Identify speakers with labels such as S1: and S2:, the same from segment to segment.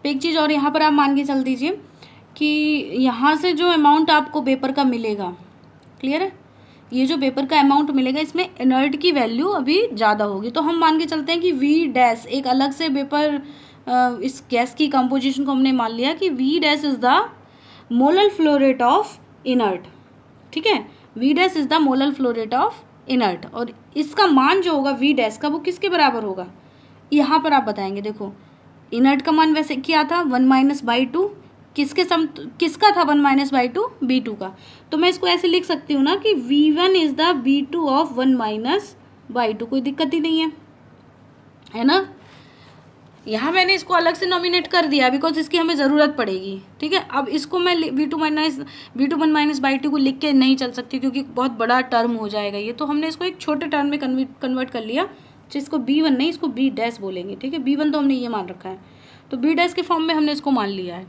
S1: एक चीज़ और यहाँ पर आप मान के चल दीजिए कि यहाँ से जो अमाउंट आपको पेपर का मिलेगा, क्लियर है, ये जो पेपर का अमाउंट मिलेगा इसमें इनर्ट की वैल्यू अभी ज़्यादा होगी। तो हम मान के चलते हैं कि वी डैश एक अलग से पेपर, इस गैस की कंपोजिशन को हमने मान लिया कि V dash is the molar flow rate of inert, ठीक है, V dash is the molar flow rate of inert. और इसका मान जो होगा वी डैश का वो किसके बराबर होगा, यहाँ पर आप बताएंगे। देखो इनर्ट का मान वैसे क्या था 1 - 2, किसका था 1 - 2 B2 का। तो मैं इसको ऐसे लिख सकती हूँ ना कि V1 is the B2 of 1 - 2, कोई दिक्कत ही नहीं है ना। यहाँ मैंने इसको अलग से नॉमिनेट कर दिया बिकॉज इसकी हमें ज़रूरत पड़ेगी, ठीक है। अब इसको मैं V2 - 1 - 2 को लिख के नहीं चल सकती क्योंकि बहुत बड़ा टर्म हो जाएगा ये, तो हमने इसको एक छोटे टर्म में कन्वर्ट कर लिया, जिसको B1 नहीं, इसको B डैश बोलेंगे, ठीक है। B1 तो हमने ये मान रखा है, तो B डैश के फॉर्म में हमने इसको मान लिया है।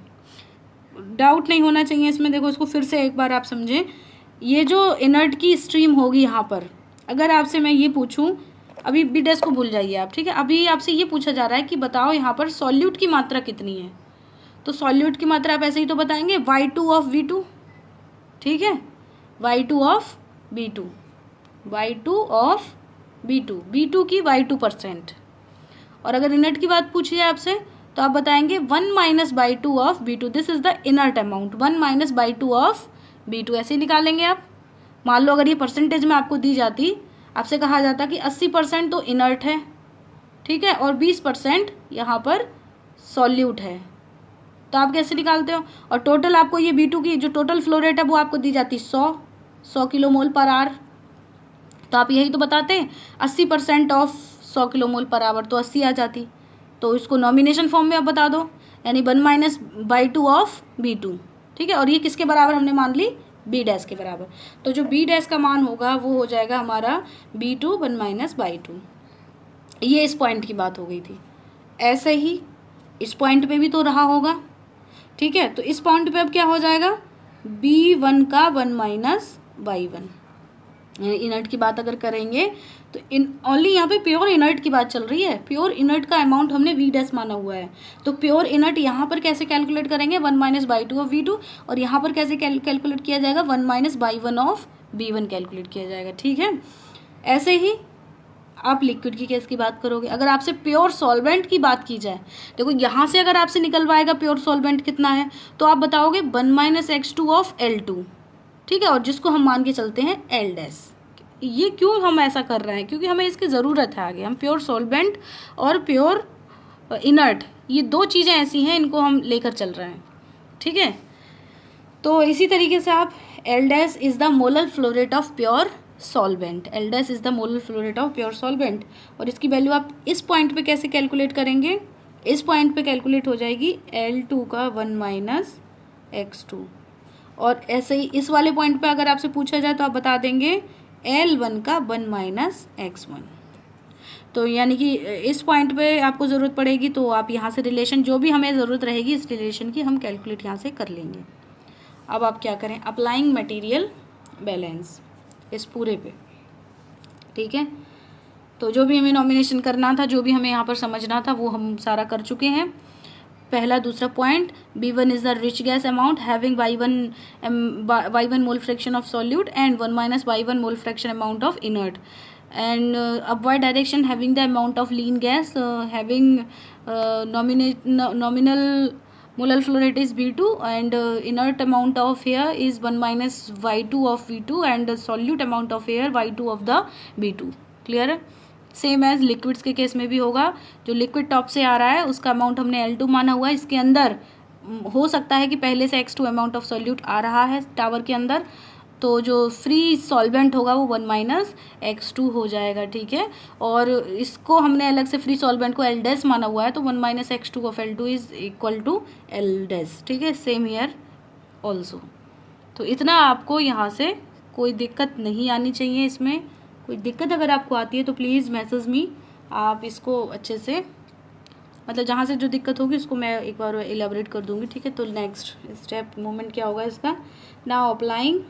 S1: डाउट नहीं होना चाहिए इसमें। देखो इसको फिर से एक बार आप समझें, ये जो इनर्ट की स्ट्रीम होगी यहाँ पर, अगर आपसे मैं ये पूछूं, अभी बी डैश को भूल जाइए आप, ठीक है। अभी आपसे ये पूछा जा रहा है कि बताओ यहाँ पर सॉल्यूट की मात्रा कितनी है, तो सॉल्यूट की मात्रा आप ऐसे ही तो बताएंगे Y2 ऑफ V2, ठीक है, Y2 of B2, Y2 of B2 की Y2%। और अगर इनर्ट की बात पूछी जाए आपसे तो आप बताएंगे 1 - 2 of B2, this is the inert amount, 1 - 2 of B2, ऐसे ही निकालेंगे आप। मान लो अगर ये परसेंटेज में आपको दी जाती, आपसे कहा जाता कि 80% तो इनर्ट है, ठीक है, और 20% यहाँ पर सॉल्यूट है, तो आप कैसे निकालते हो। और टोटल आपको ये B2 की जो टोटल फ्लो रेट है वो आपको दी जाती 100 किलोमोल पर आवर, तो आप यही तो बताते 80% ऑफ 100 किलोमोल पर आवर, तो 80 आ जाती। तो इसको नॉमिनेशन फॉर्म में आप बता दो, यानी 1 - 2 ऑफ B2, ठीक है। और ये किसके बराबर हमने मान ली, B डैश के बराबर। तो जो B डैश का मान होगा वो हो जाएगा हमारा B2 1 - 2। ये इस पॉइंट की बात हो गई थी। ऐसे ही इस पॉइंट पे भी तो रहा होगा, ठीक है। तो इस पॉइंट पे अब क्या हो जाएगा, B1 का 1 - 1, इनर्ट की बात अगर करेंगे तो ओनली यहाँ पे प्योर इनर्ट की बात चल रही है। प्योर इनर्ट का अमाउंट हमने V डैश माना हुआ है, तो प्योर इनर्ट यहाँ पर कैसे कैलकुलेट करेंगे 1 - 2 ऑफ V2, और यहाँ पर कैसे कैलकुलेट किया जाएगा 1 - 1 ऑफ B1 कैलकुलेट किया जाएगा, ठीक है। ऐसे ही आप लिक्विड की केस की बात करोगे, अगर आपसे प्योर सॉल्वेंट की बात की जाए, देखो यहाँ से अगर आपसे निकलवाएगा प्योर सॉल्वेंट कितना है, तो आप बताओगे 1 - X2 ऑफ L2, ठीक है, और जिसको हम मान के चलते हैं L डैश। ये क्यों हम ऐसा कर रहे हैं, क्योंकि हमें इसकी ज़रूरत है आगे। हम प्योर सॉल्वेंट और प्योर इनर्ट, ये दो चीज़ें ऐसी हैं, इनको हम लेकर चल रहे हैं, ठीक है। तो इसी तरीके से आप L dash is the molar flow rate of pure solvent, L dash is the molar flow rate of pure solvent, और इसकी वैल्यू आप इस पॉइंट पे कैसे कैलकुलेट करेंगे, इस पॉइंट पे कैलकुलेट हो जाएगी L2 का 1 - X2। और ऐसे ही इस वाले पॉइंट पे अगर आपसे पूछा जाए तो आप बता देंगे L1 का 1 - X1। तो यानी कि इस पॉइंट पे आपको ज़रूरत पड़ेगी तो आप यहाँ से रिलेशन, जो भी हमें ज़रूरत रहेगी इस रिलेशन की, हम कैलकुलेट यहाँ से कर लेंगे। अब आप क्या करें, अप्लाइंग मटेरियल बैलेंस इस पूरे पे, ठीक है। तो जो भी हमें नॉमिनेशन करना था, जो भी हमें यहाँ पर समझना था, वो हम सारा कर चुके हैं। पहला दूसरा point, B1 is the rich gas amount having Y1 mole fraction of solute and 1 - Y1 mole fraction amount of inert, and upward direction having the amount of lean gas having nominal molar flow rate is B2 and inert amount of air is 1 - Y2 of V2 and solute amount of air Y2 of the B2, clear है। Same as liquids के case में भी होगा, जो liquid top से आ रहा है उसका अमाउंट हमने L2 माना हुआ है, इसके अंदर हो सकता है कि पहले से X2 अमाउंट ऑफ सॉल्यूट आ रहा है टावर के अंदर, तो जो फ्री सॉल्वेंट होगा वो 1 - X2 हो जाएगा, ठीक है। और इसको हमने अलग से फ्री सॉल्वेंट को L डैश माना हुआ है, तो 1 - X2 of L2 is equal to L dash, ठीक है। Same here also. तो इतना आपको यहाँ से कोई दिक्कत नहीं आनी चाहिए। इसमें कोई दिक्कत अगर आपको आती है तो प्लीज़ मैसेज मी, आप इसको अच्छे से, मतलब जहाँ से जो दिक्कत होगी उसको मैं एक बार एलेबोरेट कर दूँगी, ठीक है। तो नेक्स्ट स्टेप मूवमेंट क्या होगा इसका, नाउ अप्लाइंग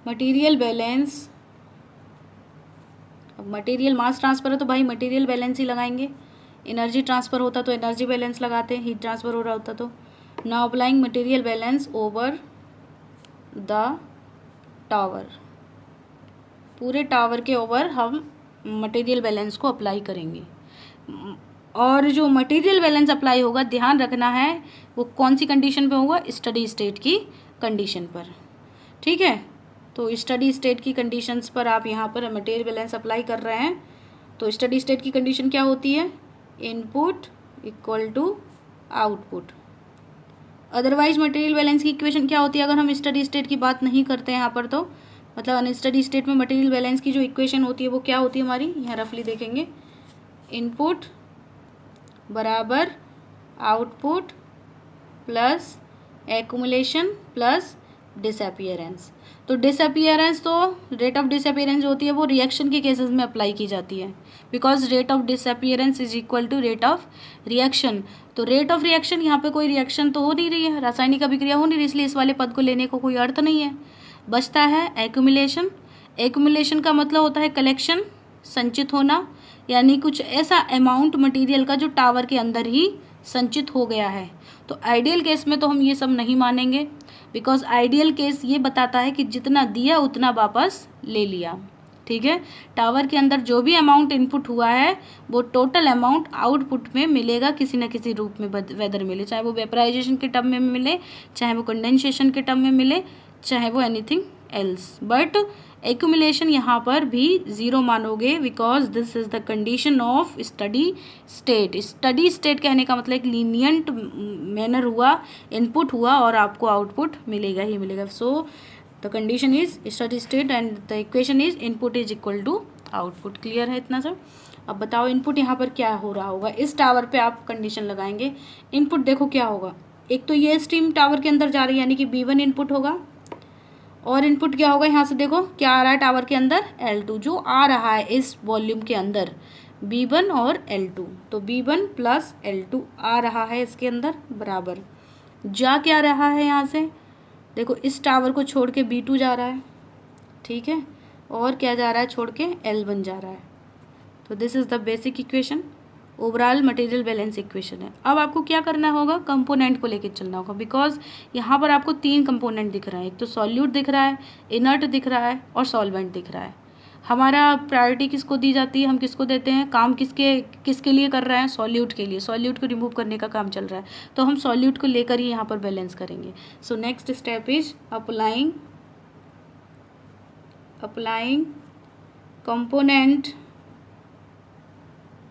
S1: material balance अब मटेरियल मास ट्रांसफ़र है तो भाई मटेरियल बैलेंस ही लगाएंगे, एनर्जी ट्रांसफ़र होता तो एनर्जी बैलेंस लगाते, हीट ट्रांसफ़र हो रहा होता तो। Now applying material balance over the tower, पूरे टावर के ओवर हम मटेरियल बैलेंस को अप्लाई करेंगे। और जो मटेरियल बैलेंस अप्लाई होगा, ध्यान रखना है वो कौन सी कंडीशन पे होगा, स्टडी स्टेट की कंडीशन पर, ठीक है। तो स्टडी स्टेट की कंडीशंस पर आप यहाँ पर मटेरियल बैलेंस अप्लाई कर रहे हैं। तो स्टडी स्टेट की कंडीशन क्या होती है, input equal to output. Otherwise material balance की इक्वेशन क्या होती है अगर हम स्टडी स्टेट की बात नहीं करते हैं यहाँ पर, तो मतलब अनस्टडी स्टेट में मटेरियल बैलेंस की जो इक्वेशन होती है वो क्या होती है हमारी, यहाँ रफली देखेंगे, इनपुट बराबर output plus accumulation plus disappearance. तो डिसअपीयरेंस, तो रेट ऑफ डिसअपीयरेंस जो होती है वो रिएक्शन के केसेस में अप्लाई की जाती है, because rate of disappearance is equal to rate of reaction. तो रेट ऑफ रिएक्शन, यहाँ पे कोई रिएक्शन तो हो नहीं रही है, रासायनिक अभिक्रिया हो नहीं रही, इसलिए इस वाले पद को लेने को कोई अर्थ नहीं है। बचता है एक्यूमुलेशन। एक्यूमुलेशन का मतलब होता है कलेक्शन, संचित होना, यानी कुछ ऐसा अमाउंट मटेरियल का जो टावर के अंदर ही संचित हो गया है। तो आइडियल केस में तो हम ये सब नहीं मानेंगे, बिकॉज आइडियल केस ये बताता है कि जितना दिया उतना वापस ले लिया, ठीक है। टावर के अंदर जो भी अमाउंट इनपुट हुआ है वो टोटल अमाउंट आउटपुट में मिलेगा किसी न किसी रूप में, वेदर मिले, चाहे वो वेपराइजेशन के टर्म में मिले, चाहे वो कंडेंसेशन के टर्म में मिले, चाहे वो एनीथिंग एल्स। बट एक्यूमुलेशन यहाँ पर भी ज़ीरो मानोगे, because this is the condition of steady state. Steady state कहने का मतलब एक लीनियंट मैनर हुआ, इनपुट हुआ और आपको आउटपुट मिलेगा ही मिलेगा। So the condition is steady state and the equation is input is equal to output. Clear है इतना सब? अब बताओ इनपुट यहाँ पर क्या हो रहा होगा, इस टावर पे आप कंडीशन लगाएंगे। इनपुट देखो क्या होगा, एक तो ये स्ट्रीम टावर के अंदर जा रही है यानी कि B1 इनपुट होगा, और इनपुट क्या होगा, यहाँ से देखो क्या आ रहा है टावर के अंदर, L2 जो आ रहा है इस वॉल्यूम के अंदर, B1 और L2। तो B1 प्लस L2 आ रहा है इसके अंदर, बराबर जा क्या रहा है यहाँ से, देखो इस टावर को छोड़ के B2 जा रहा है, ठीक है, और क्या जा रहा है छोड़ के, L1 जा रहा है। तो this is the basic equation, overall material balance equation है। अब आपको क्या करना होगा, कंपोनेंट को लेकर चलना होगा, बिकॉज यहाँ पर आपको 3 कंपोनेंट दिख रहा है, एक तो सॉल्यूट दिख रहा है, इनर्ट दिख रहा है और सॉल्वेंट दिख रहा है। हमारा प्रायोरिटी किसको दी जाती है, हम किसको देते हैं, काम किसके लिए कर रहे हैं, सॉल्यूट के लिए, सॉल्यूट को रिमूव करने का काम चल रहा है, तो हम सॉल्यूट को लेकर ही यहाँ पर बैलेंस करेंगे। So next step is applying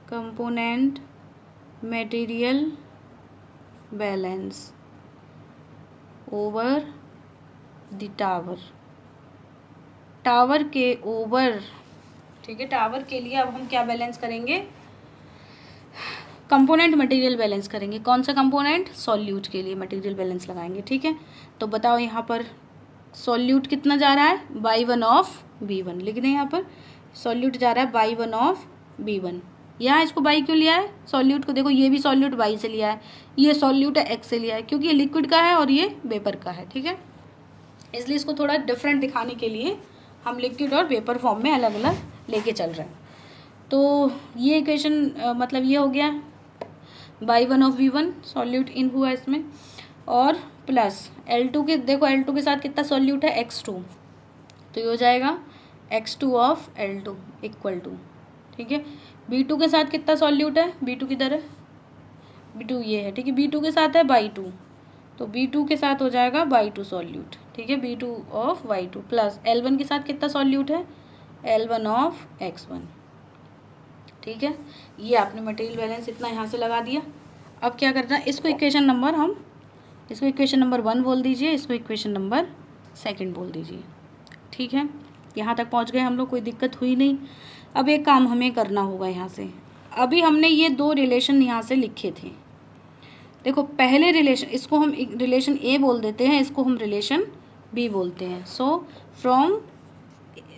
S1: component material balance over the tower के ओवर, ठीक है। टावर के लिए अब हम क्या बैलेंस करेंगे, कंपोनेंट मटेरियल बैलेंस करेंगे। कौन सा कंपोनेंट, सॉल्यूट के लिए मटेरियल बैलेंस लगाएंगे, ठीक है। तो बताओ यहाँ पर सॉल्यूट कितना जा रहा है, Y1 ऑफ B1, लिख दें यहाँ पर सॉल्यूट जा रहा है Y1 ऑफ B1। यहाँ इसको बाई क्यों लिया है, सॉल्यूट को देखो, ये भी सॉल्यूट बाई से लिया है, ये सॉल्यूट है एक्स से लिया है, क्योंकि ये लिक्विड का है और ये वेपर का है, ठीक है। इसलिए इसको थोड़ा डिफरेंट दिखाने के लिए हम लिक्विड और वेपर फॉर्म में अलग अलग लेके चल रहे हैं। तो ये इक्वेशन मतलब ये हो गया Y1 of B1 solute in हुआ इसमें, और प्लस L2 के, देखो L2 के साथ कितना सॉल्यूट है, X2, तो ये हो जाएगा X2 of L2 equal to, ठीक है। B2 के साथ कितना सॉल्यूट है, B2 किधर है, B2 ये है, ठीक है। B2 के साथ है Y2, तो B2 के साथ हो जाएगा Y2 सॉल्यूट, ठीक है, B2 of Y2 plus L1 के साथ कितना सॉल्यूट है, L1 ऑफ X1, ठीक है। ये आपने मटेरियल बैलेंस इतना यहाँ से लगा दिया। अब क्या करना है, इसको इक्वेशन नंबर 1 बोल दीजिए, इसको इक्वेशन नंबर 2 बोल दीजिए, ठीक है। यहाँ तक पहुँच गए हम लोग, कोई दिक्कत हुई नहीं। अब एक काम हमें करना होगा यहाँ से, अभी हमने ये 2 रिलेशन यहाँ से लिखे थे, देखो पहले रिलेशन, इसको हम रिलेशन ए बोल देते हैं, इसको हम रिलेशन बी बोलते हैं। So from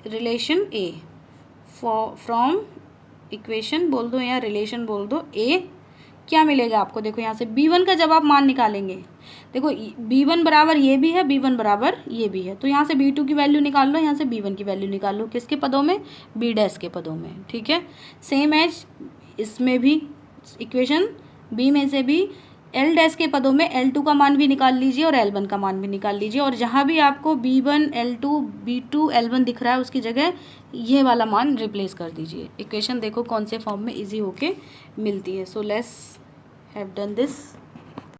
S1: relation A, from equation बोल दो या रिलेशन बोल दो, ए क्या मिलेगा आपको, देखो यहाँ से B1 का जब आप मान निकालेंगे, देखो B1 बराबर ये भी है, B1 बराबर ये भी है, तो यहाँ से B2 की वैल्यू निकाल लो, यहाँ से B1 की वैल्यू निकाल लो, किसके पदों में, B डैश के पदों में, ठीक है। सेम एज इसमें भी इक्वेशन B में से भी L डैश के पदों में L2 का मान भी निकाल लीजिए और L1 का मान भी निकाल लीजिए, और जहाँ भी आपको B1 L2 B2 L1 दिख रहा है उसकी जगह ये वाला मान रिप्लेस कर दीजिए। इक्वेशन देखो कौन से फॉर्म में इजी होके मिलती है। So let's have done this.